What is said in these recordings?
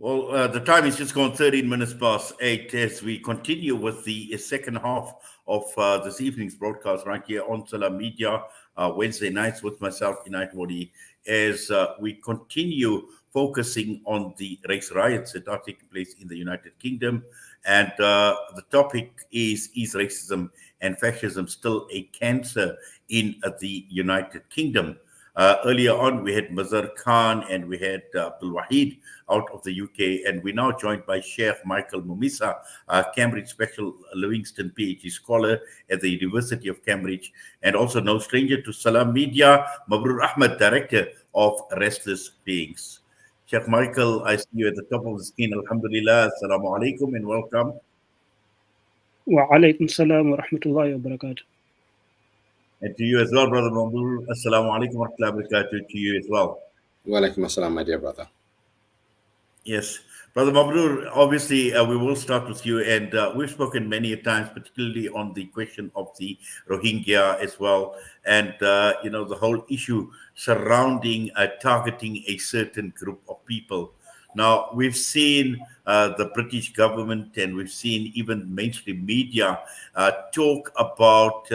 Well, the time is just gone 13 minutes past 8 as we continue with the second half of this evening's broadcast right here on Salam Media, Wednesday nights with myself, United Wadi, as we continue focusing on the race riots that are taking place in the United Kingdom. And the topic is racism and fascism still a cancer in the United Kingdom? Earlier on, we had Mazar Khan and we had Abdul Wahid out of the UK, and we're now joined by Sheikh Michael Mumisa, Cambridge Special Livingstone PhD scholar at the University of Cambridge, and also no stranger to Salam Media, Mabrur Ahmed, director of Restless Beings. Sheikh Michael, I see you at the top of the screen. Alhamdulillah, assalamu alaikum, and welcome. Wa alaikum salam wa rahmatullahi wa barakatuh. And to you as well, Brother Mabrur, assalamu alaikum wa rahmatullahi wa barakatuh to you as well. Wa alaikum assalam, my dear brother. Yes. Brother Mabrur, obviously, we will start with you. And we've spoken many times, particularly on the question of the Rohingya as well. And, the whole issue surrounding targeting a certain group of people. Now, we've seen the British government and we've seen even mainstream media talk about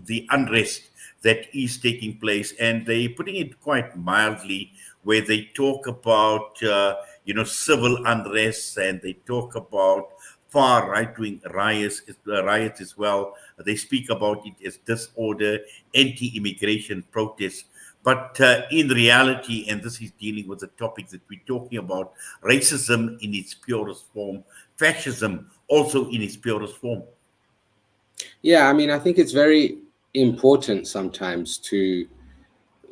the unrest that is taking place. And they're putting it quite mildly, where they talk about civil unrest, and they talk about far right-wing riots as well. They speak about it as disorder, anti-immigration protests. But in reality, and this is dealing with the topic that we're talking about, racism in its purest form, fascism also in its purest form. Yeah, I mean, I think it's very important sometimes to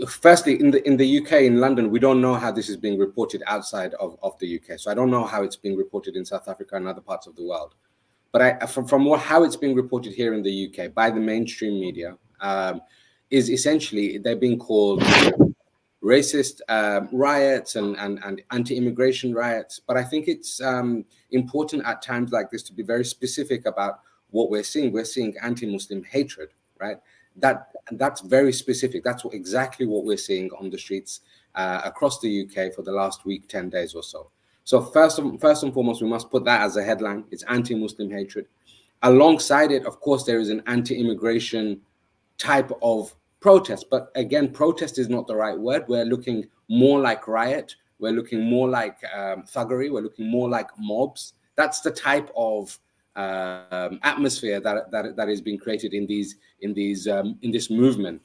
firstly, in the UK, in London, we don't know how this is being reported outside of the UK. So I don't know how it's being reported in South Africa and other parts of the world. But from how it's being reported here in the UK by the mainstream media, is essentially they're being called racist riots and anti-immigration riots. But I think it's important at times like this to be very specific about what we're seeing. We're seeing anti-Muslim hatred, right? That's very specific. That's exactly what we're seeing on the streets across the UK for the last week, 10 days or so. So first and foremost, we must put that as a headline. It's anti-Muslim hatred. Alongside it, of course, there is an anti-immigration type of protest. But again, protest is not the right word. We're looking more like riot. We're looking more like thuggery. We're looking more like mobs. That's the type of atmosphere that is being created in this movement.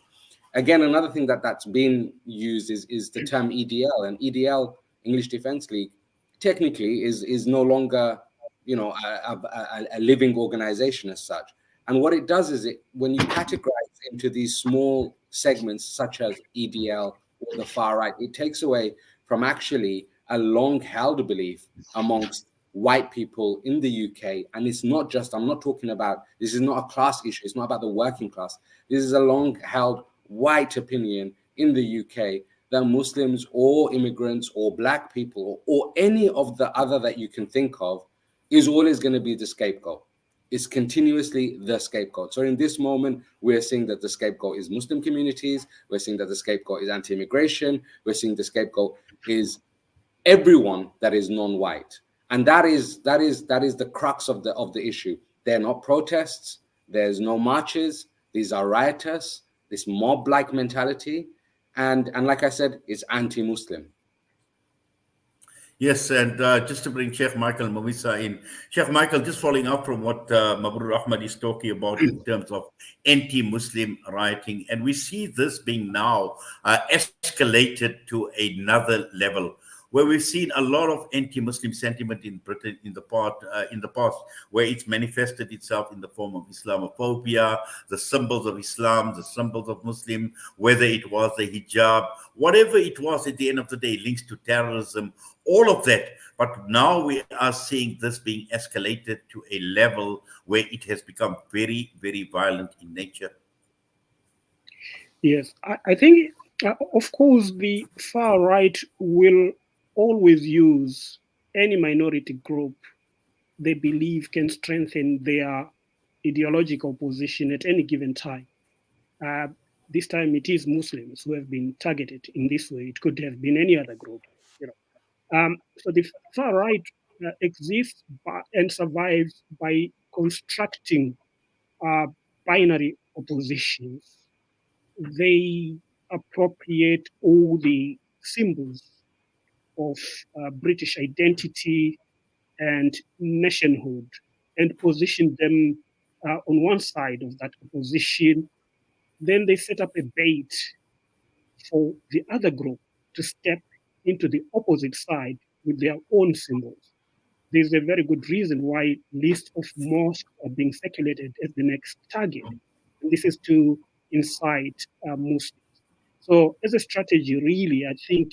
Again, another thing that's been used is the term EDL, and EDL, English Defence League, technically is no longer a living organization as such. And what it does is when you categorize into these small segments such as EDL or the far right, it takes away from actually a long-held belief amongst white people in the UK. And it's not just, I'm not talking about, this is not a class issue. It's not about the working class. This is a long-held white opinion in the UK that Muslims or immigrants or black people or any of the other that you can think of is always going to be the scapegoat. It's continuously the scapegoat. So in this moment, we're seeing that the scapegoat is Muslim communities. We're seeing that the scapegoat is anti-immigration. We're seeing the scapegoat is everyone that is non-white. And that is the crux of the issue. They're not protests. There's no marches. These are riotous, this mob-like mentality. And like I said, it's anti-Muslim. Yes, and just to bring Sheikh Michael Mumisa in. Sheikh Michael, just following up from what Mabrur Ahmed is talking about in terms of anti-Muslim rioting, and we see this being now escalated to another level, where we've seen a lot of anti-Muslim sentiment in Britain in the past, where it's manifested itself in the form of Islamophobia, the symbols of Islam, the symbols of Muslim, whether it was the hijab, whatever it was at the end of the day, links to terrorism, all of that. But now we are seeing this being escalated to a level where it has become very, very violent in nature. Yes, I think, of course, the far right will always use any minority group they believe can strengthen their ideological position at any given time. This time it is Muslims who have been targeted in this way. It could have been any other group. So the far right exists and survives by constructing binary oppositions. They appropriate all the symbols of British identity and nationhood and position them on one side of that opposition. Then they set up a bait for the other group to step into the opposite side with their own symbols. There's a very good reason why lists of mosques are being circulated as the next target. And this is to incite Muslims. So, as a strategy, really, I think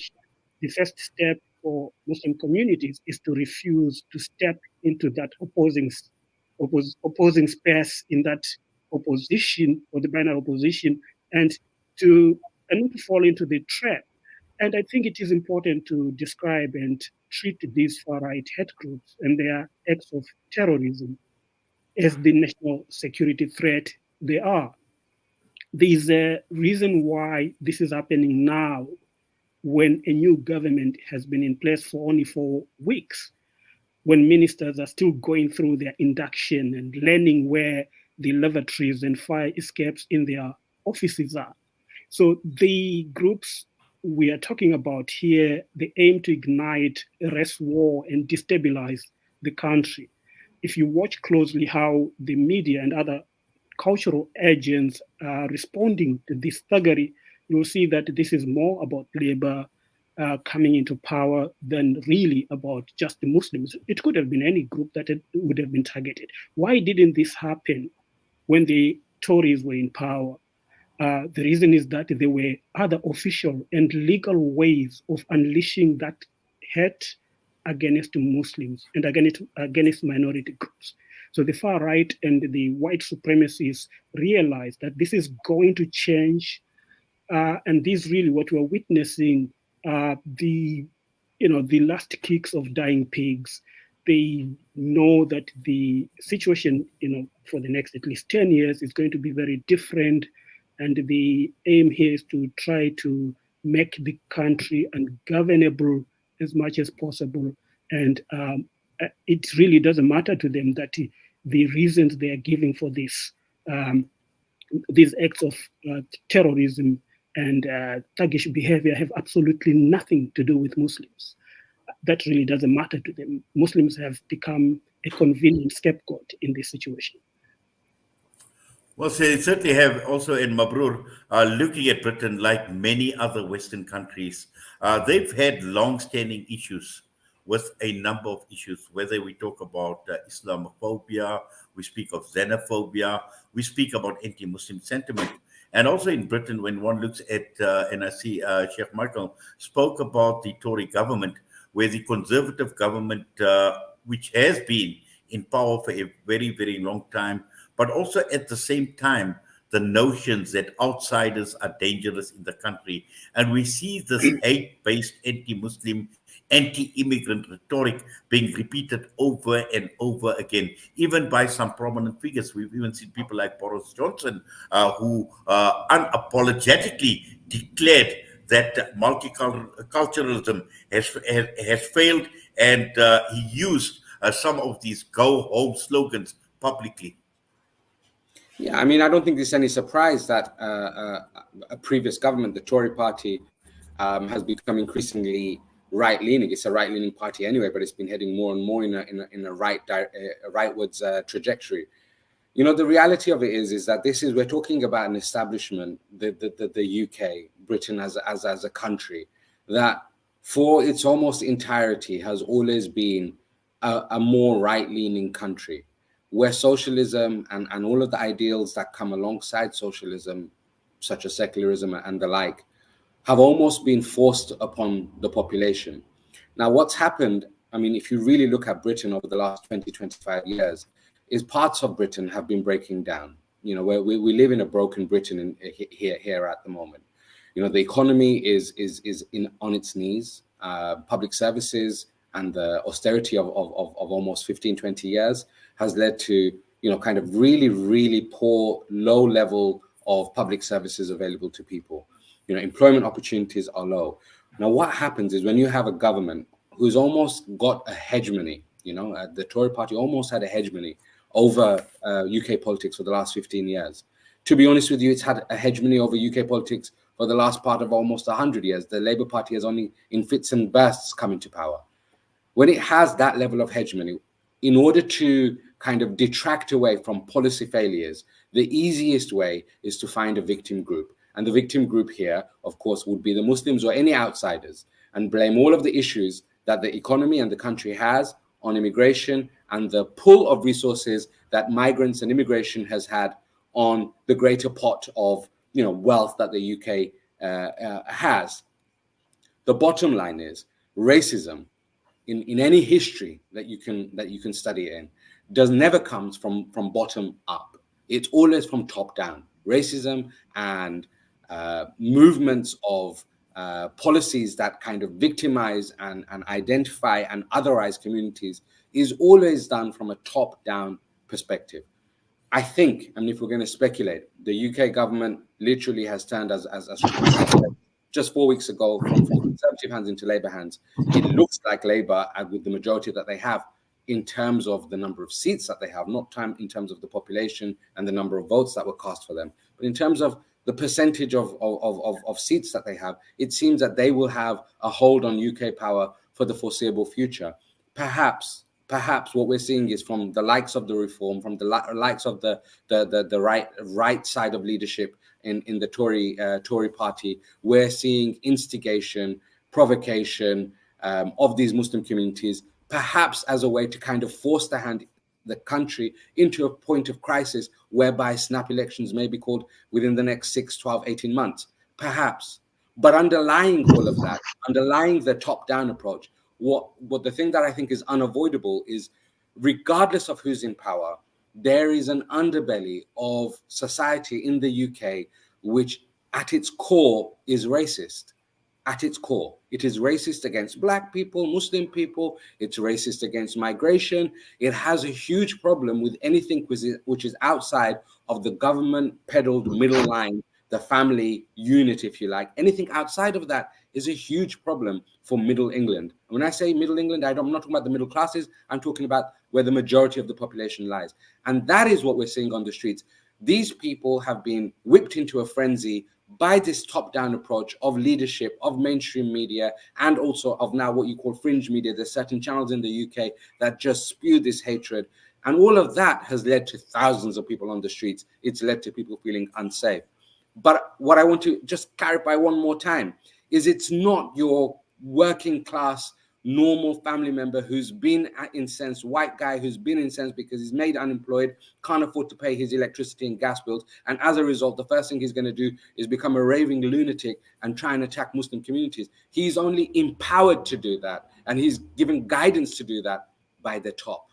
the first step for Muslim communities is to refuse to step into that opposing space in that opposition or the binary opposition, and to and not to fall into the trap. And I think it is important to describe and treat these far right hate groups and their acts of terrorism as the national security threat they are. There's a reason why this is happening now when a new government has been in place for only 4 weeks, when ministers are still going through their induction and learning where the lavatories and fire escapes in their offices are. So the groups we are talking about here, they aim to ignite a race war and destabilize the country. If you watch closely how the media and other cultural agents are responding to this thuggery, you'll see that this is more about labor coming into power than really about just the Muslims. It could have been any group that would have been targeted. Why didn't this happen when the Tories were in power? The reason is that there were other official and legal ways of unleashing that hate against Muslims and against minority groups. So the far right and the white supremacists realized that this is going to change, and this is really what we're witnessing. The the last kicks of dying pigs. They know that the situation for the next at least 10 years is going to be very different, and the aim here is to try to make the country ungovernable as much as possible. And it really doesn't matter to them that the reasons they are giving for this these acts of terrorism and thuggish behavior have absolutely nothing to do with Muslims. That really doesn't matter to them. Muslims have become a convenient scapegoat in this situation. Well, so they certainly have also in Mabrur, looking at Britain like many other Western countries, they've had long-standing issues with a number of issues, whether we talk about Islamophobia, we speak of xenophobia, we speak about anti-Muslim sentiment. And also in Britain, when one looks at, and I see Sheikh Michael spoke about the Tory government, where the Conservative government, which has been in power for a very, very long time, but also at the same time, the notions that outsiders are dangerous in the country. And we see this hate based anti Muslim, anti immigrant rhetoric being repeated over and over again, even by some prominent figures. We've even seen people like Boris Johnson, who unapologetically declared that multiculturalism has failed, and he used some of these go home slogans publicly. Yeah, I mean, I don't think there's any surprise that a previous government, the Tory party, has become increasingly right-leaning. It's a right-leaning party anyway, but it's been heading more and more in a rightwards trajectory. You know, the reality of it is that we're talking about an establishment, the UK, Britain as a country, that for its almost entirety has always been a more right-leaning country, where socialism and all of the ideals that come alongside socialism, such as secularism and the like, have almost been forced upon the population. Now, what's happened, I mean, if you really look at Britain over the last 20, 25 years, is parts of Britain have been breaking down. You know, where we live in a broken Britain here at the moment. You know, the economy is on its knees. Public services and the austerity of almost 15, 20 years has led to, kind of really poor, low level of public services available to people. Employment opportunities are low. Now, what happens is when you have a government who's almost got a hegemony. The Tory party almost had a hegemony over UK politics for the last 15 years. To be honest with you, it's had a hegemony over UK politics for the last part of almost 100 years. The Labour Party has only in fits and bursts come into power. When it has that level of hegemony, in order to kind of detract away from policy failures, the easiest way is to find a victim group. And the victim group here, of course, would be the Muslims or any outsiders, and blame all of the issues that the economy and the country has on immigration and the pull of resources that migrants and immigration has had on the greater pot of wealth that the UK has. The bottom line is racism in any history that you can study it in does never comes from bottom up. It's always from top down. Racism and movements of policies that kind of victimize and identify and otherize communities is always done from a top down perspective. I think, if we're going to speculate, the UK government literally has turned, as just 4 weeks ago, from Conservative hands into Labour hands. It looks like Labour, with the majority that they have, in terms of the number of seats that they have, not in terms of the population and the number of votes that were cast for them, but in terms of the percentage of seats that they have, it seems that they will have a hold on UK power for the foreseeable future. Perhaps what we're seeing is from the likes of the Reform, from the likes of the right side of leadership in the Tory party, we're seeing instigation, provocation of these Muslim communities, perhaps as a way to kind of force the country into a point of crisis whereby snap elections may be called within the next 6, 12, 18 months, perhaps. But underlying all of that, underlying the top-down approach, what the thing that I think is unavoidable is, regardless of who's in power, there is an underbelly of society in the UK which at its core is racist. At its core, it is racist against Black people, Muslim people, it's racist against migration. It has a huge problem with anything which is outside of the government peddled middle line, the family unit, if you like. Anything outside of that is a huge problem for Middle England. And when I say Middle England, I'm not talking about the middle classes, I'm talking about where the majority of the population lies. And that is what we're seeing on the streets. These people have been whipped into a frenzy by this top-down approach of leadership, of mainstream media, and also of now what you call fringe media. There's certain channels in the UK that just spew this hatred. And all of that has led to thousands of people on the streets. It's led to people feeling unsafe. But what I want to just clarify one more time is it's not your working class, normal family member who's been incensed, white guy who's been incensed because he's made unemployed, can't afford to pay his electricity and gas bills. And as a result, the first thing he's going to do is become a raving lunatic and try and attack Muslim communities. He's only empowered to do that. And he's given guidance to do that by the top.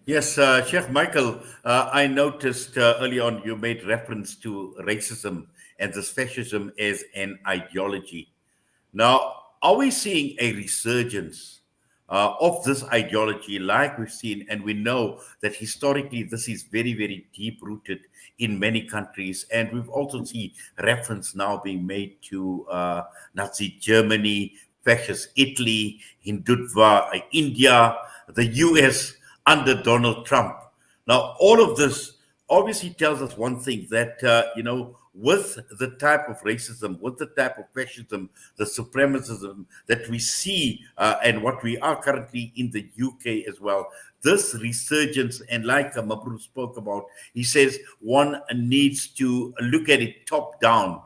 Yes, Chef Michael, I noticed early on you made reference to racism and this fascism as an ideology. Now, are we seeing a resurgence of this ideology like we've seen? And we know that historically this is very, very deep rooted in many countries. And we've also seen reference now being made to Nazi Germany, fascist Italy, Hindutva, India, the US under Donald Trump. Now, all of this obviously tells us one thing, that, with the type of racism, with the type of fascism, the supremacism that we see and what we are currently in the UK as well, this resurgence, and like Mabrur spoke about, he says one needs to look at it top down.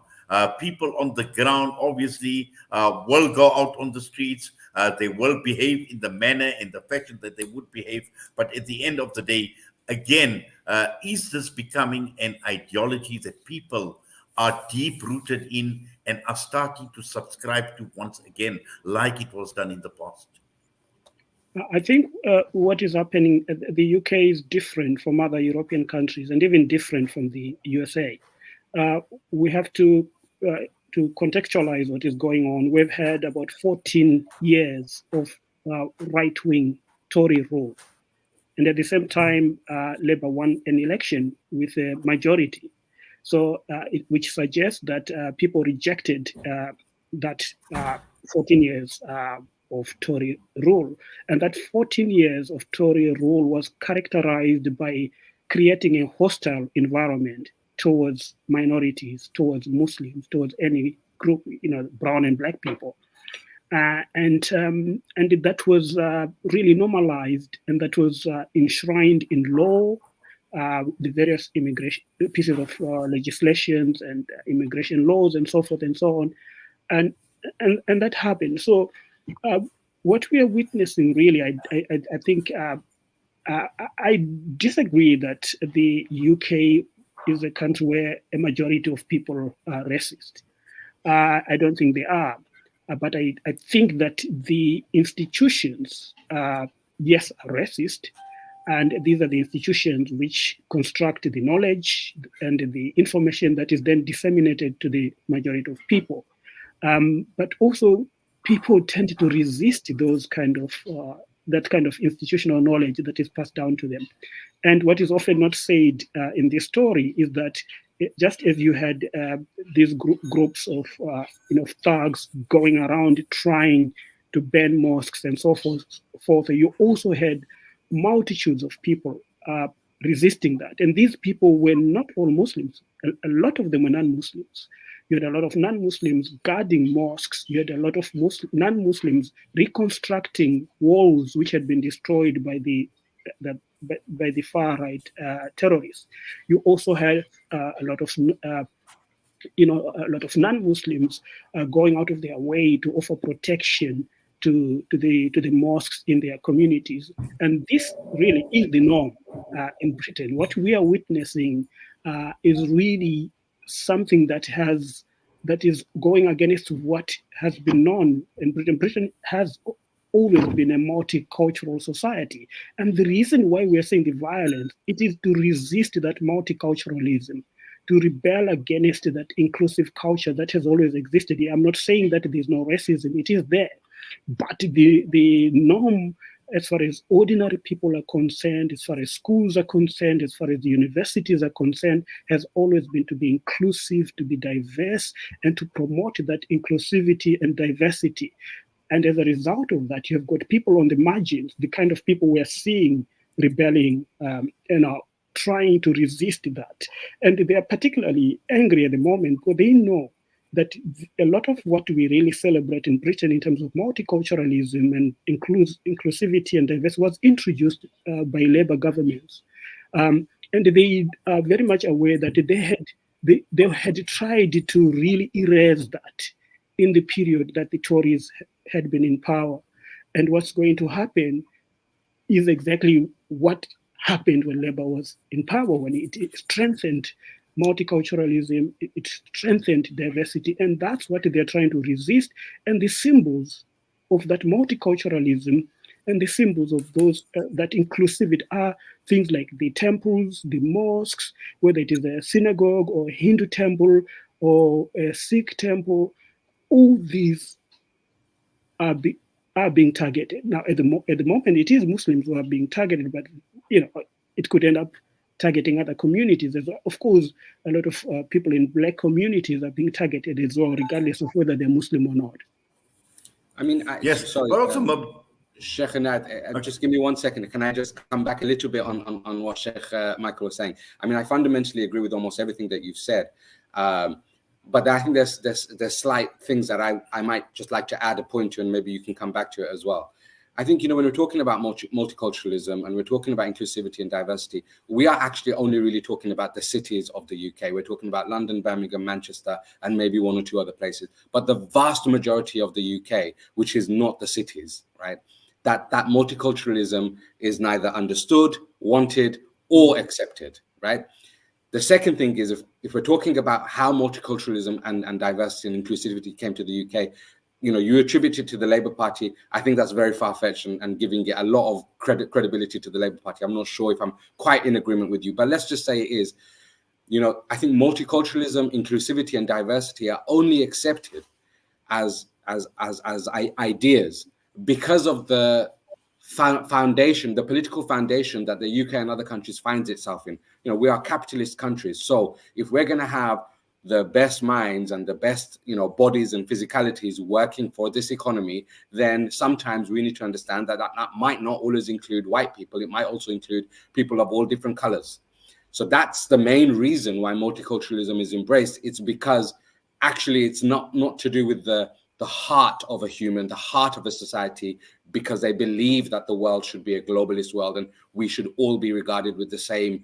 People on the ground obviously will go out on the streets. They will behave in the manner and the fashion that they would behave. But at the end of the day, again, is this becoming an ideology that people are deep rooted in and are starting to subscribe to once again, like it was done in the past? I think what is happening at the UK is different from other European countries and even different from the USA. We have to contextualize what is going on. We've had about 14 years of right-wing Tory rule. And at the same time, Labour won an election with a majority. So, which suggests that people rejected that 14 years of Tory rule. And that 14 years of Tory rule was characterized by creating a hostile environment towards minorities, towards Muslims, towards any group, brown and black people. And that was really normalized, and that was enshrined in law, the various immigration pieces of legislations and immigration laws and so forth and so on, and that happened. So what we are witnessing, really, I think I disagree that the UK is a country where a majority of people are racist. I don't think they are. But I think that the institutions, yes, are racist. And these are the institutions which construct the knowledge and the information that is then disseminated to the majority of people. But also, people tend to resist those kind of that kind of institutional knowledge that is passed down to them. And what is often not said in this story is that just as you had these groups of thugs going around trying to ban mosques and so forth, you also had multitudes of people resisting that. And these people were not all Muslims. A lot of them were non-Muslims. You had a lot of non-Muslims guarding mosques. You had a lot of non-Muslims reconstructing walls which had been destroyed by the far right terrorists. You also had a lot of non-Muslims going out of their way to offer protection to the mosques in their communities, and this really is the norm in Britain. What we are witnessing is really something that is going against what has been known in Britain. Britain has always been a multicultural society, and the reason why we are seeing the violence, it is to resist that multiculturalism, to rebel against that inclusive culture that has always existed. I'm not saying that there's no racism; it is there, but the norm, as far as ordinary people are concerned, as far as schools are concerned, as far as the universities are concerned, has always been to be inclusive, to be diverse, and to promote that inclusivity and diversity. And as a result of that, you have got people on the margins, the kind of people we are seeing rebelling, trying to resist that. And they are particularly angry at the moment because they know that a lot of what we really celebrate in Britain in terms of multiculturalism and inclusivity and diversity was introduced by Labour governments. And they are very much aware that they had tried to really erase that in the period that the Tories had been in power. And what's going to happen is exactly what happened when Labour was in power, when it strengthened multiculturalism, it strengthened diversity, and that's what they're trying to resist. And the symbols of that multiculturalism and the symbols of those that inclusivity are things like the temples, the mosques, whether it is a synagogue or a Hindu temple or a Sikh temple. All these are being targeted. Now, at the moment, it is Muslims who are being targeted, but it could end up targeting other communities. There's, of course, a lot of people in black communities are being targeted as well, regardless of whether they're Muslim or not. I mean, yes, sorry, but also Sheikh Ahmed, just give me 1 second. Can I just come back a little bit on what Sheikh Michael was saying? I mean, I fundamentally agree with almost everything that you've said. But I think there's slight things that I might just like to add a point to, and maybe you can come back to it as well. I think, when we're talking about multiculturalism and we're talking about inclusivity and diversity, we are actually only really talking about the cities of the UK. We're talking about London, Birmingham, Manchester, and maybe 1 or 2 other places. But the vast majority of the UK, which is not the cities, right? That multiculturalism is neither understood, wanted, or accepted, right? The second thing is, if we're talking about how multiculturalism and diversity and inclusivity came to the UK, you attribute it to the Labour Party. I think that's very far-fetched and giving it a lot of credibility to the Labour Party. I'm not sure if I'm quite in agreement with you, but let's just say it is. I think multiculturalism, inclusivity, and diversity are only accepted as ideas because of the foundation, the political foundation that the UK and other countries finds itself in. We are capitalist countries. So if we're going to have the best minds and the best, bodies and physicalities working for this economy, then sometimes we need to understand that that might not always include white people. It might also include people of all different colors. So that's the main reason why multiculturalism is embraced. It's because actually it's not to do with the heart of a human, the heart of a society, because they believe that the world should be a globalist world and we should all be regarded with the same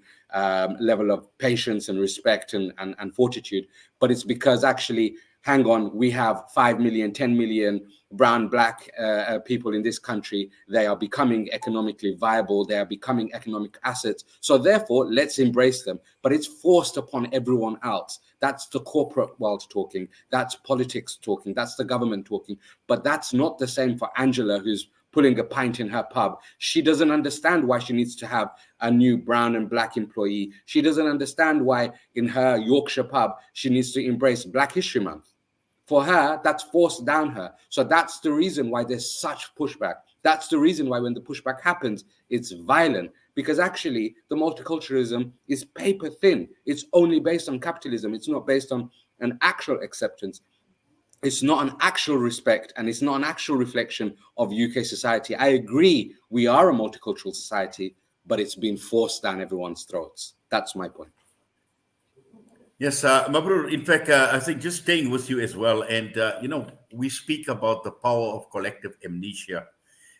level of patience and respect and fortitude. But it's because actually, hang on, we have 5 million, 10 million brown, black people in this country. They are becoming economically viable. They are becoming economic assets. So therefore, let's embrace them. But it's forced upon everyone else. That's the corporate world talking. That's politics talking. That's the government talking. But that's not the same for Angela, who's pulling a pint in her pub. She doesn't understand why she needs to have a new brown and black employee. She doesn't understand why in her Yorkshire pub, she needs to embrace Black History Month. For her, that's forced down her. So that's the reason why there's such pushback. That's the reason why when the pushback happens, it's violent, because actually the multiculturalism is paper thin. It's only based on capitalism. It's not based on an actual acceptance. It's not an actual respect, and it's not an actual reflection of UK society. I agree, we are a multicultural society, but it's been forced down everyone's throats. That's my point. Yes, Mabrur, in fact, I think just staying with you as well. And, we speak about the power of collective amnesia.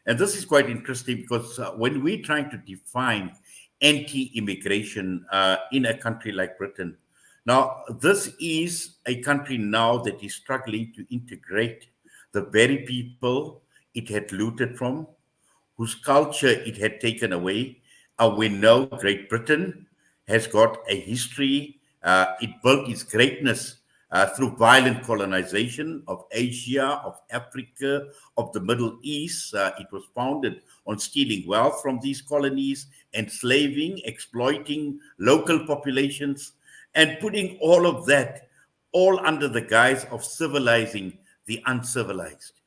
And this is quite interesting because when we're trying to define anti-immigration in a country like Britain, now this is a country now that is struggling to integrate the very people it had looted from, whose culture it had taken away. We know Great Britain has got a history. It built its greatness through violent colonization of Asia, of Africa, of the Middle East. It was founded on stealing wealth from these colonies, enslaving, exploiting local populations, and putting all of that all under the guise of civilizing the uncivilized.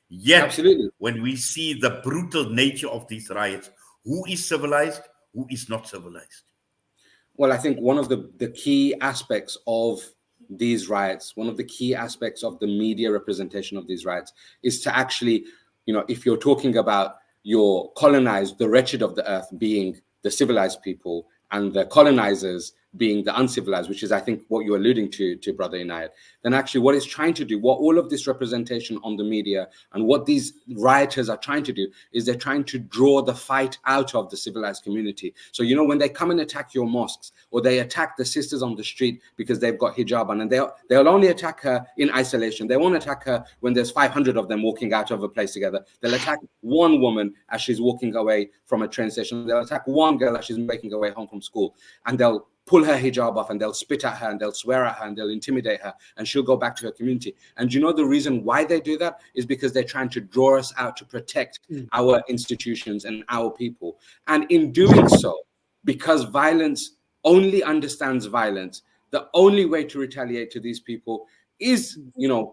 Yet, Absolutely. when we see the brutal nature of these riots, who is civilized, who is not civilized? Well, I think one of the key aspects of these riots, one of the key aspects of the media representation of these riots is to actually, if you're talking about your colonized, the wretched of the earth being the civilized people and the colonizers being the uncivilized, which is, I think, what you're alluding to Brother Inayat, then actually what it's trying to do, what all of this representation on the media and what these rioters are trying to do is they're trying to draw the fight out of the civilized community. So, when they come and attack your mosques or they attack the sisters on the street because they've got hijab on, and they'll only attack her in isolation. They won't attack her when there's 500 of them walking out of a place together. They'll attack one woman as she's walking away from a train station. They'll attack one girl as she's making her way home from school, and they'll pull her hijab off and they'll spit at her and they'll swear at her and they'll intimidate her and she'll go back to her community. And the reason why they do that is because they're trying to draw us out to protect our institutions and our people. And in doing so, because violence only understands violence, the only way to retaliate to these people is,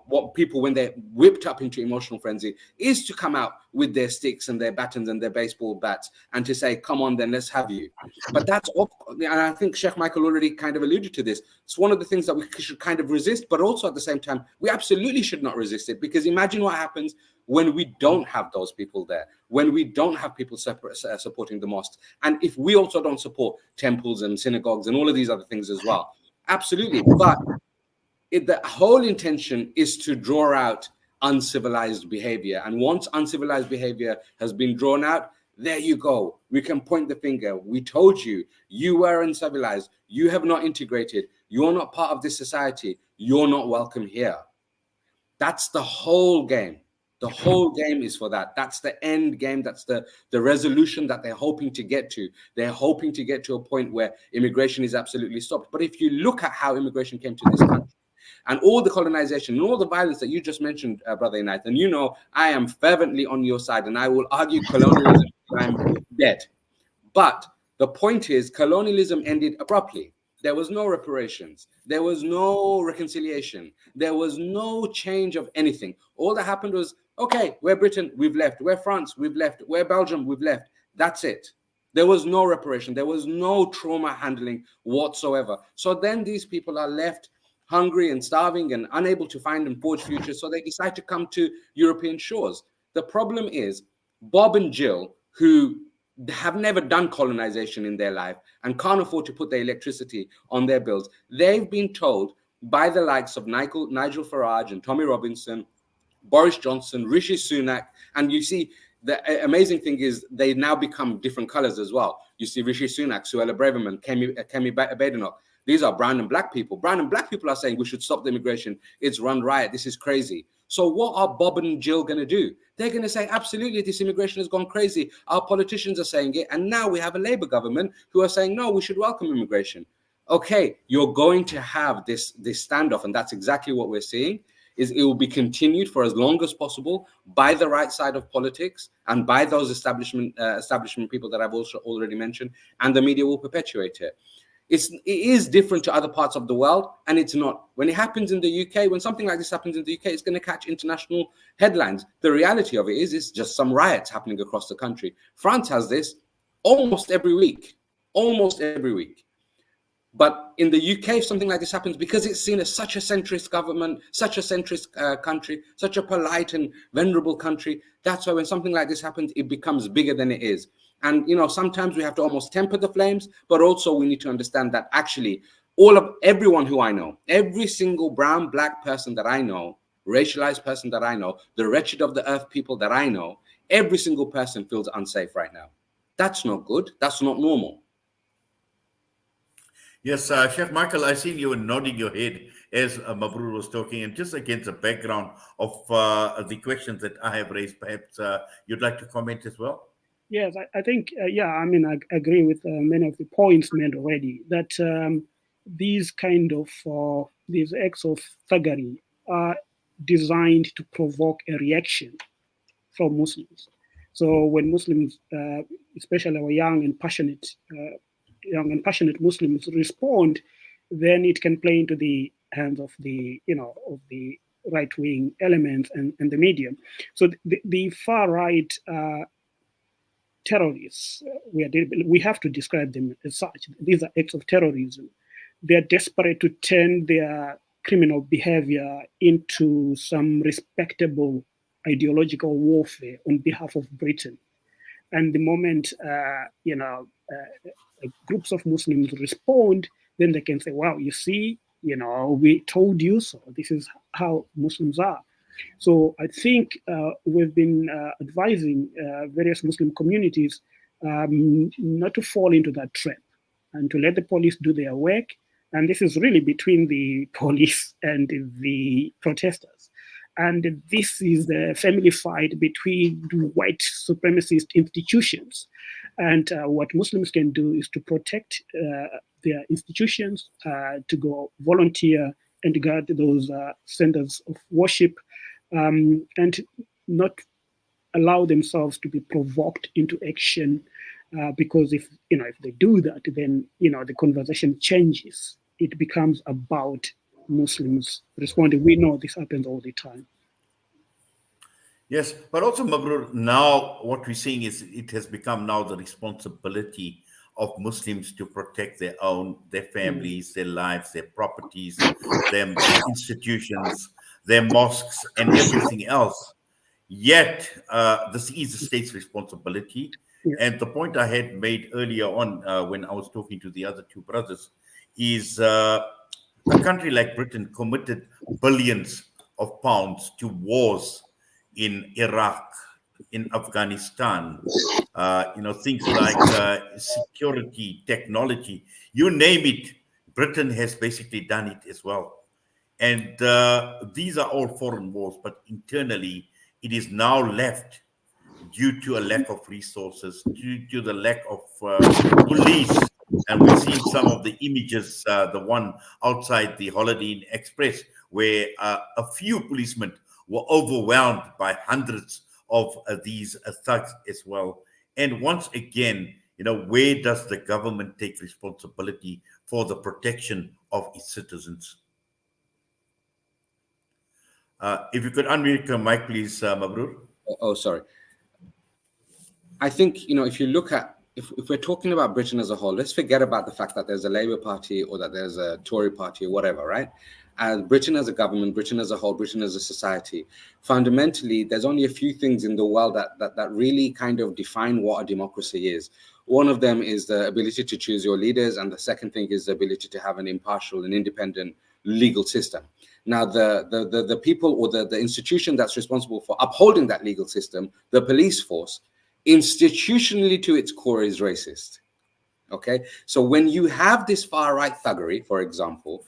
what people, when they're whipped up into emotional frenzy, is to come out with their sticks and their batons and their baseball bats and to say, come on, then let's have you. But and I think Sheikh Michael already kind of alluded to this. It's one of the things that we should kind of resist, but also at the same time, we absolutely should not resist it, because imagine what happens when we don't have those people there, when we don't have people supporting the mosques. And if we also don't support temples and synagogues and all of these other things as well. Absolutely. But the whole intention is to draw out uncivilized behavior. And once uncivilized behavior has been drawn out, there you go. We can point the finger. We told you, you were uncivilized. You have not integrated. You're not part of this society. You're not welcome here. That's the whole game. The whole game is for that. That's the end game. That's the resolution that they're hoping to get to. They're hoping to get to a point where immigration is absolutely stopped. But if you look at how immigration came to this country, and all the colonization and all the violence that you just mentioned, Brother Inayat, and I am fervently on your side, and I will argue colonialism till I'm dead. But the point is, colonialism ended abruptly. There was no reparations. There was no reconciliation. There was no change of anything. All that happened was, okay, we're Britain, we've left. We're France, we've left. We're Belgium, we've left. That's it. There was no reparation. There was no trauma handling whatsoever. So then these people are left hungry and starving and unable to find and forge futures. So they decide to come to European shores. The problem is Bob and Jill, who have never done colonization in their life and can't afford to put their electricity on their bills. They've been told by the likes of Nigel Farage and Tommy Robinson, Boris Johnson, Rishi Sunak, and you see the amazing thing is they now become different colors as well. You see Rishi Sunak, Suella Braverman, Kemi Badenoch. These are brown and black people. Brown and black people are saying we should stop the immigration. It's run riot. This is crazy. So what are Bob and Jill going to do? They're going to say, absolutely, this immigration has gone crazy. Our politicians are saying it. And now we have a Labour government who are saying, no, we should welcome immigration. Okay, you're going to have this standoff. And that's exactly what we're seeing. Is it will be continued for as long as possible by the right side of politics and by those establishment people that I've also already mentioned, and the media will perpetuate it. It is different to other parts of the world, and it's not. When it happens in the UK, when something like this happens in the UK, it's going to catch international headlines. The reality of it is it's just some riots happening across the country. France has this almost every week. But in the UK, if something like this happens, because it's seen as such a centrist government, such a centrist country, such a polite and venerable country, that's why when something like this happens, it becomes bigger than it is. And, you know, sometimes we have to almost temper the flames, but also we need to understand that actually everyone who I know, every single brown, black person that I know, racialized person that I know, the wretched of the earth people that I know, every single person feels unsafe right now. That's not good. That's not normal. Yes, Chef Michael, I see you were nodding your head as Mabrur was talking, and just against the background of the questions that I have raised, perhaps you'd like to comment as well? Yes, I think, I mean, I agree with many of the points made already, that these kind of, these acts of thuggery are designed to provoke a reaction from Muslims. So when Muslims, especially our young and passionate Muslims respond, then it can play into the hands of the right-wing elements and the media. So the far right terrorists, we have to describe them as such. These are acts of terrorism. They are desperate to turn their criminal behavior into some respectable ideological warfare on behalf of Britain. And the moment groups of Muslims respond, then they can say, "Well, you see, we told you so. This is how Muslims are." So I think we've been advising various Muslim communities not to fall into that trap and to let the police do their work. And this is really between the police and the protesters. And this is the family fight between white supremacist institutions. And what Muslims can do is to protect their institutions, to go volunteer and guard those centers of worship, and not allow themselves to be provoked into action. Because if they do that, then the conversation changes. It becomes about Muslims responding. We know this happens all the time. Yes, but also Mabrur, now what we're seeing is it has become now the responsibility of Muslims to protect their families, their lives, their properties, their institutions, their mosques, and everything else. Yet, this is the state's responsibility. Yeah. And the point I had made earlier on when I was talking to the other two brothers is a country like Britain committed billions of pounds to wars in Iraq, in Afghanistan, things like security, technology, you name it, Britain has basically done it as well. And these are all foreign wars, but internally, it is now left due to a lack of resources, due to the lack of police. And we've seen some of the images, the one outside the Holiday Inn Express, where a few policemen were overwhelmed by hundreds of these thugs as well. And once again, where does the government take responsibility for the protection of its citizens? If you could unmute your mic, please, Mabrur. Oh, sorry. I think, if you look at, if we're talking about Britain as a whole, let's forget about the fact that there's a Labour Party or that there's a Tory party or whatever, right? as Britain as a government, Britain as a whole, Britain as a society, fundamentally, there's only a few things in the world that really kind of define what a democracy is. One of them is the ability to choose your leaders, and the second thing is the ability to have an impartial and independent legal system. Now, the people or the institution that's responsible for upholding that legal system, the police force, institutionally to its core is racist. Okay, so when you have this far right thuggery, for example,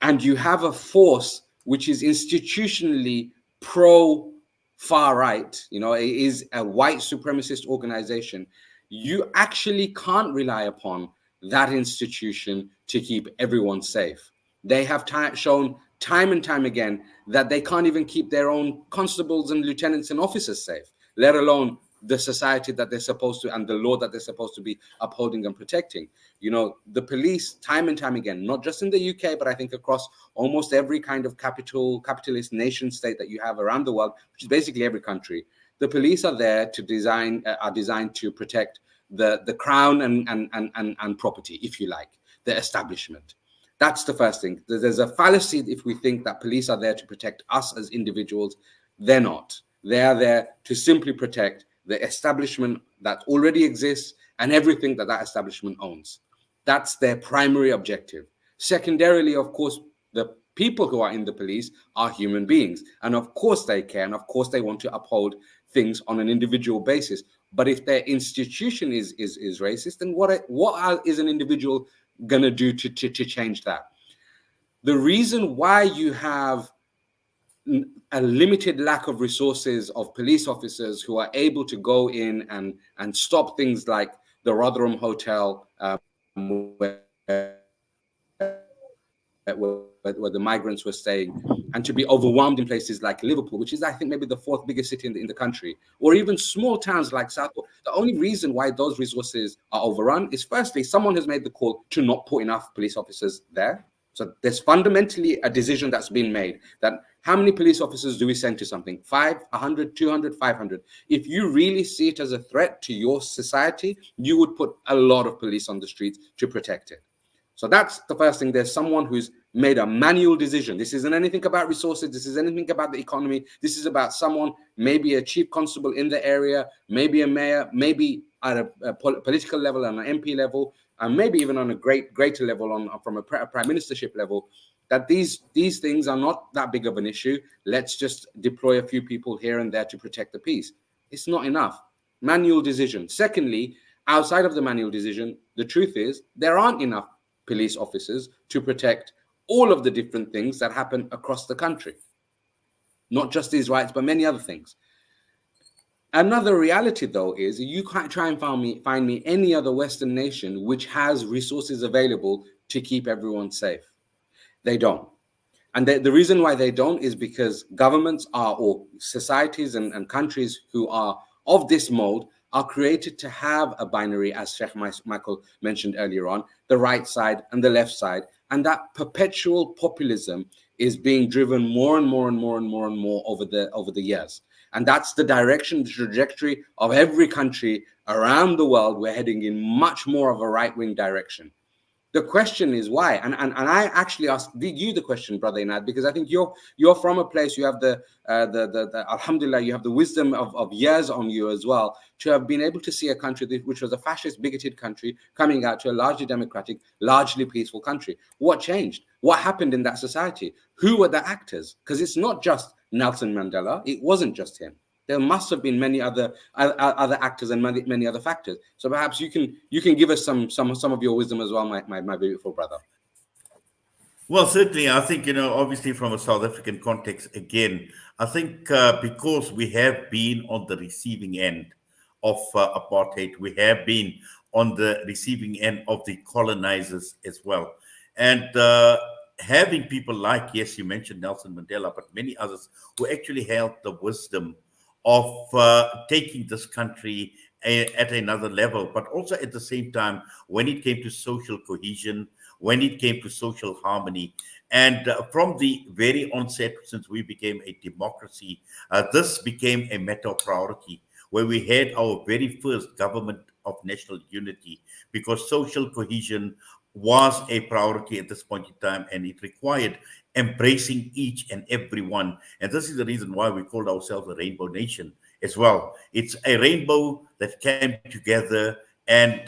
and you have a force which is institutionally pro far right, you know, it is a white supremacist organization, you actually can't rely upon that institution to keep everyone safe. They have shown time and time again that they can't even keep their own constables and lieutenants and officers safe, let alone the society that they're supposed to and the law that they're supposed to be upholding and protecting. You know, the police, time and time again, not just in the UK, but I think across almost every kind of capitalist nation state that you have around the world, which is basically every country, the police are there to are designed to protect the crown and property, if you like, the establishment. That's the first thing. There's a fallacy if we think that police are there to protect us as individuals. They're not. They are there to simply protect the establishment that already exists and everything that establishment owns. That's their primary objective. Secondarily, of course, the people who are in the police are human beings. And of course they care. And of course they want to uphold things on an individual basis. But if their institution is racist, then what is an individual going to do to change that? The reason why you have a limited lack of resources of police officers who are able to go in and stop things like the Rotherham Hotel, where the migrants were staying, and to be overwhelmed in places like Liverpool, which is, I think, maybe the fourth biggest city in the country, or even small towns like Southport. The only reason why those resources are overrun is, firstly, someone has made the call to not put enough police officers there. So there's fundamentally a decision that's been made that how many police officers do we send to something? 5, 100, 200, 500. If you really see it as a threat to your society, you would put a lot of police on the streets to protect it. So that's the first thing. There's someone who's made a manual decision. This isn't anything about resources. This is anything about the economy. This is about someone, maybe a chief constable in the area, maybe a mayor, maybe at a political level and an MP level, and maybe even on a greater level from a prime ministership level, that these things are not that big of an issue. Let's just deploy a few people here and there to protect the peace. It's not enough. Manual decision. Secondly, outside of the manual decision, the truth is there aren't enough police officers to protect all of the different things that happen across the country. Not just these rights, but many other things. Another reality, though, is you can't try and find me any other Western nation which has resources available to keep everyone safe. They don't. And the reason why they don't is because governments or societies and countries who are of this mold are created to have a binary, as Sheikh Michael mentioned earlier on, the right side and the left side. And that perpetual populism is being driven more and more and more and more and more over the years. And that's the direction, the trajectory of every country around the world. We're heading in much more of a right-wing direction. The question is why, and I actually asked you the question, Brother Inad, because I think you're from a place, you have the alhamdulillah, you have the wisdom of years on you as well, to have been able to see a country which was a fascist, bigoted country coming out to a largely democratic, largely peaceful country. What changed? What happened in that society? Who were the actors? Because it's not just Nelson Mandela. It wasn't just him. There must have been many other actors and many other factors. So perhaps you can give us some of your wisdom as well, my beautiful brother. Well, certainly, I think, obviously from a South African context, again, I think because we have been on the receiving end of apartheid, we have been on the receiving end of the colonizers as well. And having people like, yes, you mentioned Nelson Mandela, but many others who actually held the wisdom of taking this country at another level, but also at the same time, when it came to social cohesion, when it came to social harmony. And from the very onset, since we became a democracy, this became a matter of priority, where we had our very first government of national unity because social cohesion was a priority at this point in time, and it required embracing each and every one. And this is the reason why we called ourselves a rainbow nation as well. It's a rainbow that came together. And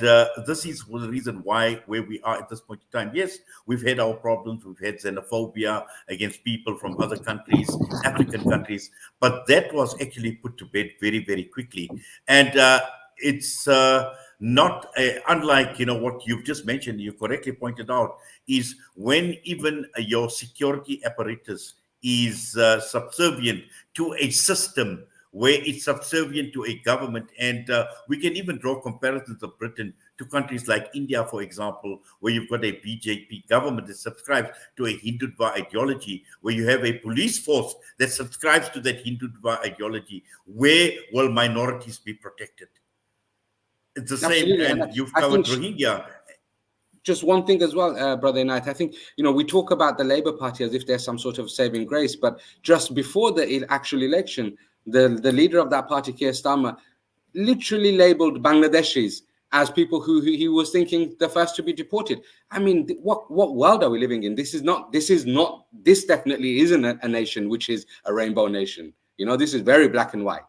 this is the reason why where we are at this point in time. Yes, we've had our problems. We've had xenophobia against people from other countries, African countries, but that was actually put to bed very, very quickly. And it's not unlike what you've just mentioned. You correctly pointed out is when even your security apparatus is subservient to a system where it's subservient to a government. And we can even draw comparisons of Britain to countries like India, for example, where you've got a BJP government that subscribes to a Hindutva ideology, where you have a police force that subscribes to that Hindutva ideology. Where will minorities be protected? It's the same, Absolutely. and you've I covered think Rohingya. just one thing as well, Brother Knight. I think, we talk about the Labour Party as if there's some sort of saving grace, but just before the actual election, the leader of that party, Keir Starmer, literally labelled Bangladeshis as people who he was thinking the first to be deported. I mean, what world are we living in? This definitely isn't a nation which is a rainbow nation. This is very black and white.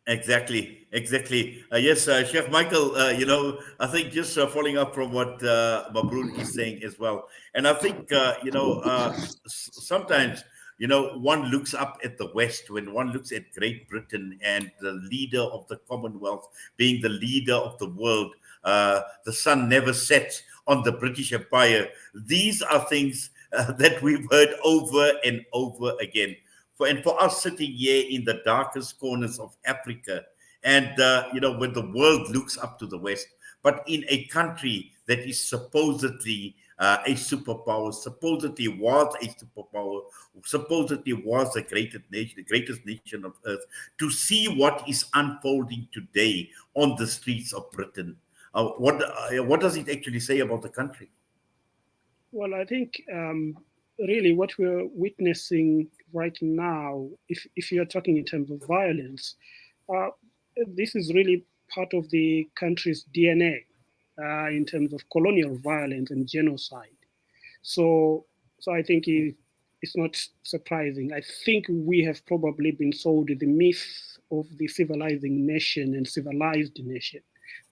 Exactly, exactly. Yes, Chef Michael, I think just following up from what Mabrur is saying as well. And I think, sometimes, one looks up at the West when one looks at Great Britain and the leader of the Commonwealth being the leader of the world. The sun never sets on the British Empire. These are things that we've heard over and over again. For us sitting here in the darkest corners of Africa, and when the world looks up to the West, but in a country that is supposedly a superpower, supposedly was a superpower, supposedly was the greatest nation of earth, to see what is unfolding today on the streets of Britain, what does it actually say about the country? Well, I think really what we're witnessing right now, if you're talking in terms of violence, uh, this is really part of the country's DNA in terms of colonial violence and genocide. So, so I think it's not surprising. I think we have probably been sold the myth of the civilizing nation and civilized nation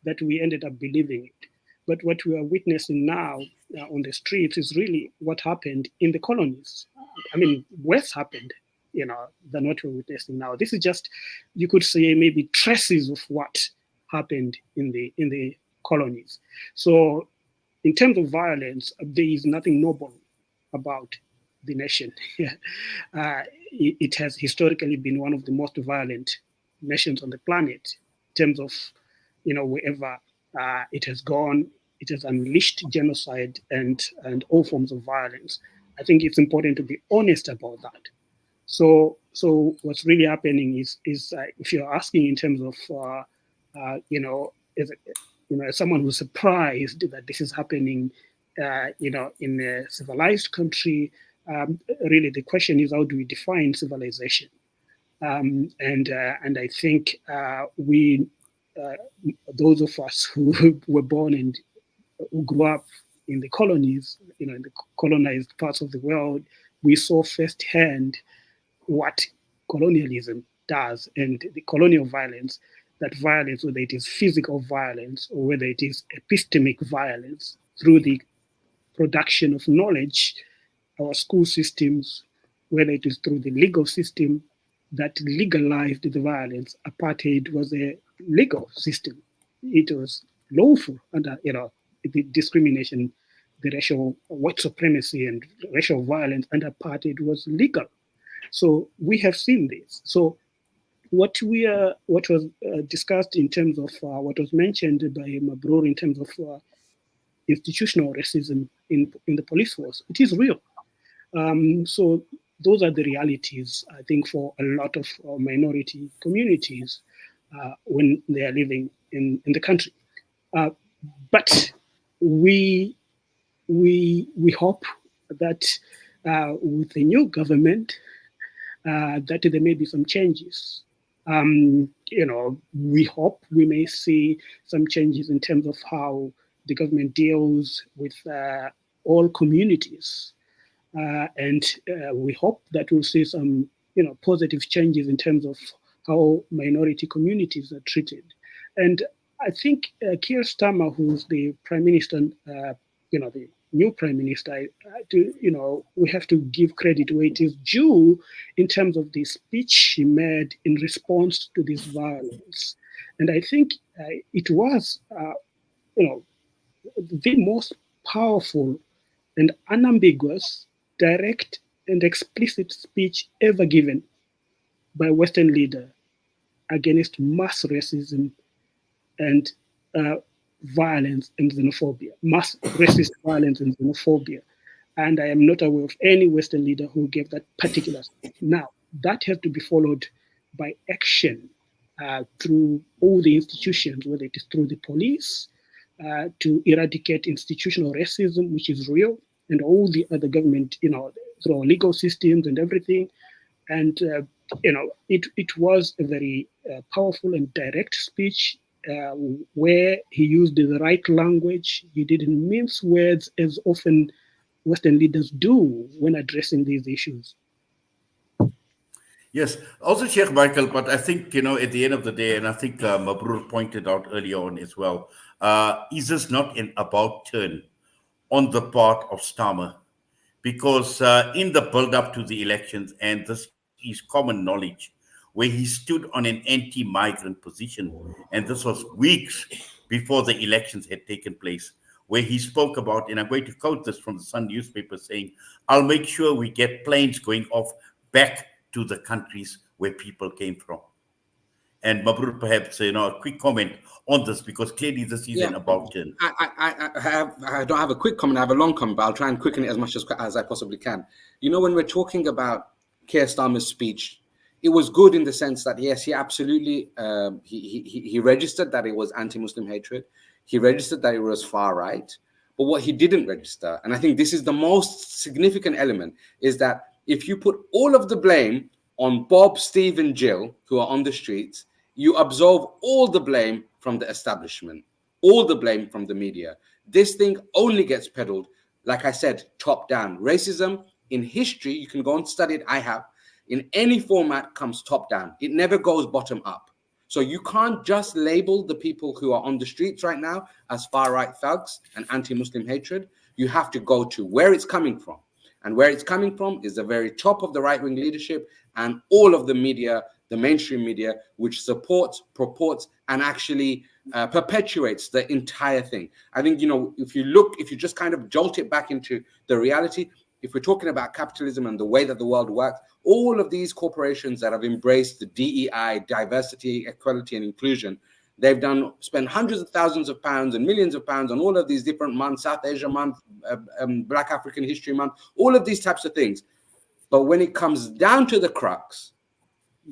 that we ended up believing it. But what we are witnessing now on the streets is really what happened in the colonies. I mean, worse happened, than what we're witnessing now. This is just, you could say, maybe traces of what happened in the colonies. So in terms of violence, there is nothing noble about the nation. It has historically been one of the most violent nations on the planet in terms of, wherever it has gone, it has unleashed genocide and all forms of violence. I think it's important to be honest about that. So what's really happening is if you're asking in terms of, as someone who's surprised that this is happening, in a civilized country, really the question is how do we define civilization? And I think we, uh, those of us who were born and who grew up in the colonies, in the colonized parts of the world, we saw firsthand what colonialism does and the colonial violence, that violence, whether it is physical violence or whether it is epistemic violence through the production of knowledge, our school systems, whether it is through the legal system that legalized the violence. Apartheid was a legal system. It was lawful under, the discrimination, the racial white supremacy and racial violence under apartheid was legal. So we have seen this. So what was discussed in terms of what was mentioned by Mabrur in terms of institutional racism in the police force, it is real. So those are the realities, I think, for a lot of minority communities when they are living in the country. Uh, but we hope that with the new government, that there may be some changes We hope we may see some changes in terms of how the government deals with all communities. And we hope that we'll see some, positive changes in terms of how minority communities are treated. And I think Keir Starmer, who's the prime minister, the new prime minister, we have to give credit where it is due in terms of the speech he made in response to this violence. And I think it was, the most powerful and unambiguous, direct, and explicit speech ever given by a Western leader against mass racism and uh, violence and xenophobia, mass racist violence and xenophobia. And I am not aware of any Western leader who gave that particular speech. Now, that has to be followed by action through all the institutions, whether it is through the police, to eradicate institutional racism, which is real, and all the other government, through our legal systems and everything. And it was a very powerful and direct speech where he used the right language. He didn't mince words as often Western leaders do when addressing these issues. Yes, also Sheikh Michael, but I think, at the end of the day, and I think Mabrur pointed out earlier on as well, is this not an about turn on the part of Starmer? Because in the build up to the elections, and this is common knowledge, where he stood on an anti migrant position, and this was weeks before the elections had taken place, where he spoke about, and I'm going to quote this from the Sun newspaper, saying, I'll make sure we get planes going off back to the countries where people came from. And Mabrur, perhaps, a quick comment on this, because clearly this is Yeah, an about turn. I don't have a quick comment. I have a long comment, but I'll try and quicken it as much as I possibly can. When we're talking about Keir Starmer's speech, it was good in the sense that yes, he absolutely he registered that it was anti-Muslim hatred. He registered that it was far right. But what he didn't register, and I think this is the most significant element, is that if you put all of the blame on Bob, Steve, and Jill, who are on the streets, you absolve all the blame from the establishment, all the blame from the media. This thing only gets peddled, like I said, top down. Racism in history, you can go and study it, I have, in any format comes top down. It never goes bottom up. So you can't just label the people who are on the streets right now as far-right thugs and anti-Muslim hatred. You have to go to where it's coming from. And where it's coming from is the very top of the right-wing leadership and all of the media, the mainstream media, which supports, purports, and actually perpetuates the entire thing. I think, if you just kind of jolt it back into the reality, if we're talking about capitalism and the way that the world works, all of these corporations that have embraced the DEI, diversity, equality, and inclusion, they've spent hundreds of thousands of pounds and millions of pounds on all of these different months, South Asia month, Black African History Month, all of these types of things. But when it comes down to the crux,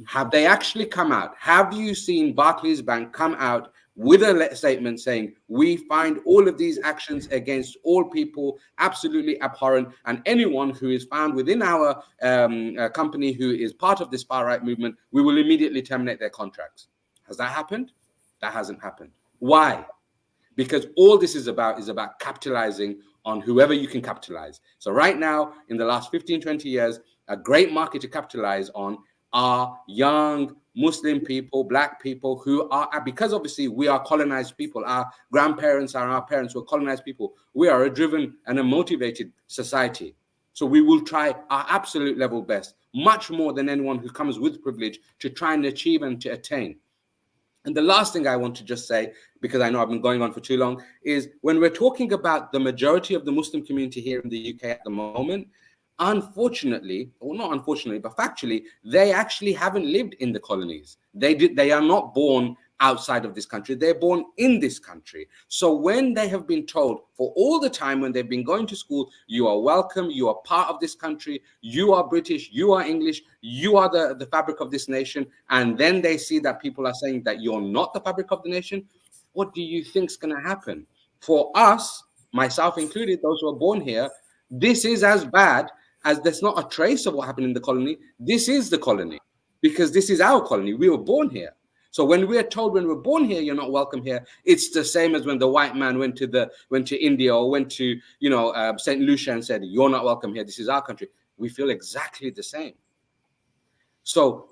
have they actually come out? Have you seen Barclays Bank come out with a statement saying, we find all of these actions against all people absolutely abhorrent, and anyone who is found within our company who is part of this far-right movement, we will immediately terminate their contracts? Has that happened? That hasn't happened. Why? Because all this is about capitalizing on whoever you can capitalize. So right now, in the last 15, 20 years, a great market to capitalize on are young Muslim people, Black people who are, because obviously we are colonized people, our grandparents and our parents were colonized people. We are a driven and a motivated society. So we will try our absolute level best, much more than anyone who comes with privilege, to try and achieve and to attain. And the last thing I want to just say, because I know I've been going on for too long, is when we're talking about the majority of the Muslim community here in the UK at the moment, unfortunately, or not unfortunately, but factually, they actually haven't lived in the colonies. They are not born outside of this country. They're born in this country. So when they have been told for all the time when they've been going to school, you are welcome, you are part of this country, you are British, you are English, you are the fabric of this nation, and then they see that people are saying that you're not the fabric of the nation, what do you think is going to happen? For us, myself included, those who are born here, this is as bad as there's not a trace of what happened in the colony. This is the colony. because this is our colony. We were born here. So when we're told when we're born here, you're not welcome here, it's the same as when the white man went to India or went to St. Lucia and said, you're not welcome here. This is our country. We feel exactly the same. So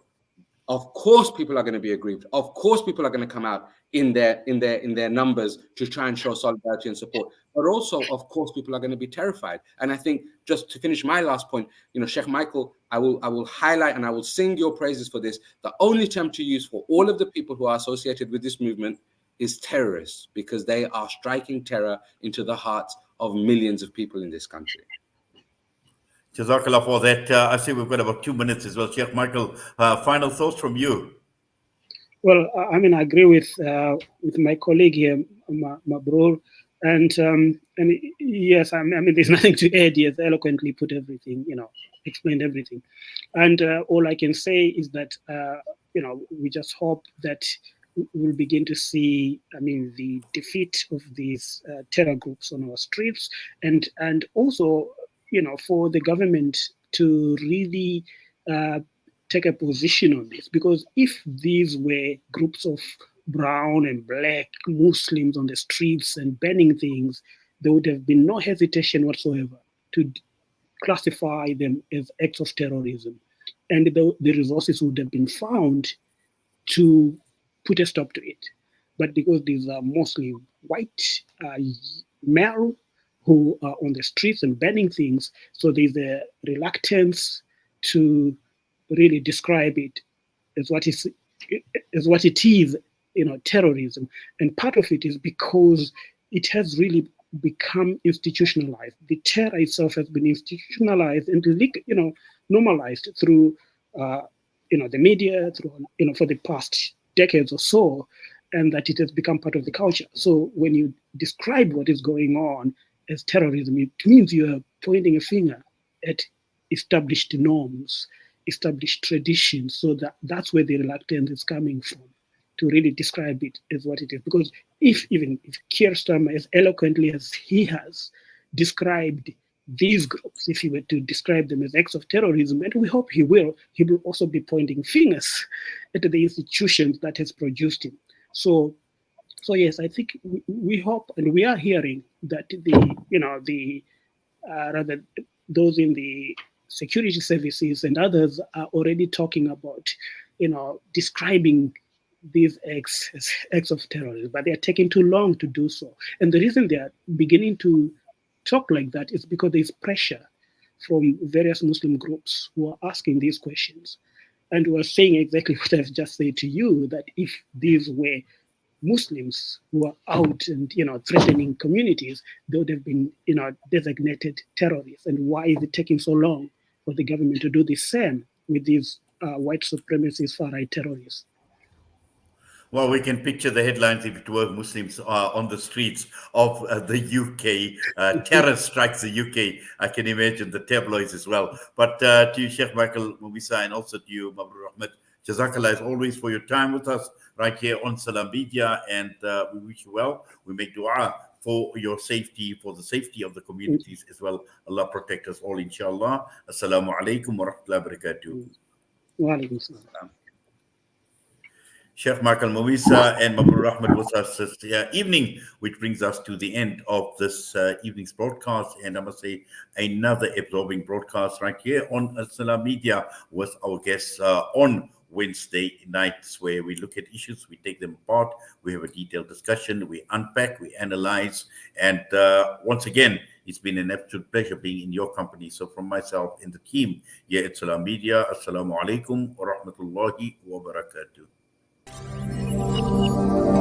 of course people are going to be aggrieved. Of course people are going to come out in their numbers to try and show solidarity and support. But also, of course, people are going to be terrified. And I think, just to finish my last point, Sheikh Michael, I will highlight and I will sing your praises for this. The only term to use for all of the people who are associated with this movement is terrorists, because they are striking terror into the hearts of millions of people in this country. Jazakallah for that. I see we've got about 2 minutes as well. Sheikh Michael, final thoughts from you. Well, I mean, I agree with my colleague here, Mabrur, and yes, I mean, there's nothing to add. He has eloquently put everything, explained everything, and all I can say is that we just hope that we'll begin to see, I mean, the defeat of these terror groups on our streets, and also, for the government to really take a position on this, because if these were groups of brown and black Muslims on the streets and banning things, there would have been no hesitation whatsoever to classify them as acts of terrorism, and the resources would have been found to put a stop to it. But because these are mostly white male who are on the streets and banning things, so there's a reluctance to really describe it as what it is, terrorism. And part of it is because it has really become institutionalized. The terror itself has been institutionalized and normalized through the media, through for the past decades or so, and that it has become part of the culture. So when you describe what is going on as terrorism, it means you are pointing a finger at established norms, established traditions. So that's where the reluctance is coming from, to really describe it as what it is. Because if Keir Starmer, as eloquently as he has described these groups, if he were to describe them as acts of terrorism, and we hope he will also be pointing fingers at the institutions that has produced him. So yes, I think we hope, and we are hearing that rather those in the security services and others are already talking about, describing these acts as acts of terrorism, but they are taking too long to do so. And the reason they are beginning to talk like that is because there's pressure from various Muslim groups who are asking these questions, and who are saying exactly what I've just said to you, that if these were Muslims who are out and threatening communities, they would have been designated terrorists. And why is it taking so long for the government to do the same with these white supremacist far-right terrorists? Well, we can picture the headlines if it were Muslims on the streets of the UK. Terror strikes the UK. I can imagine the tabloids as well. But to you, Sheikh Michael, Mumisa, and also to you, Mabrur Ahmed, Jazakallah as always for your time with us right here on Salam Media. And we wish you well. We make dua for your safety, for the safety of the communities as well. Allah protect us all, inshallah. Assalamu alaikum wa rahmatullahi wa barakatuh. Wa alaikum salam. Sheikh Michael Mumisa and Mabrur Ahmed with us this evening, which brings us to the end of this evening's broadcast. And I must say, another absorbing broadcast right here on Salam Media with our guests on Wednesday nights, where we look at issues, we take them apart, we have a detailed discussion, we unpack, we analyze. And once again, it's been an absolute pleasure being in your company. So from myself and the team here at Salam Media, Assalamu alaikum wa rahmatullahi wa barakatuh.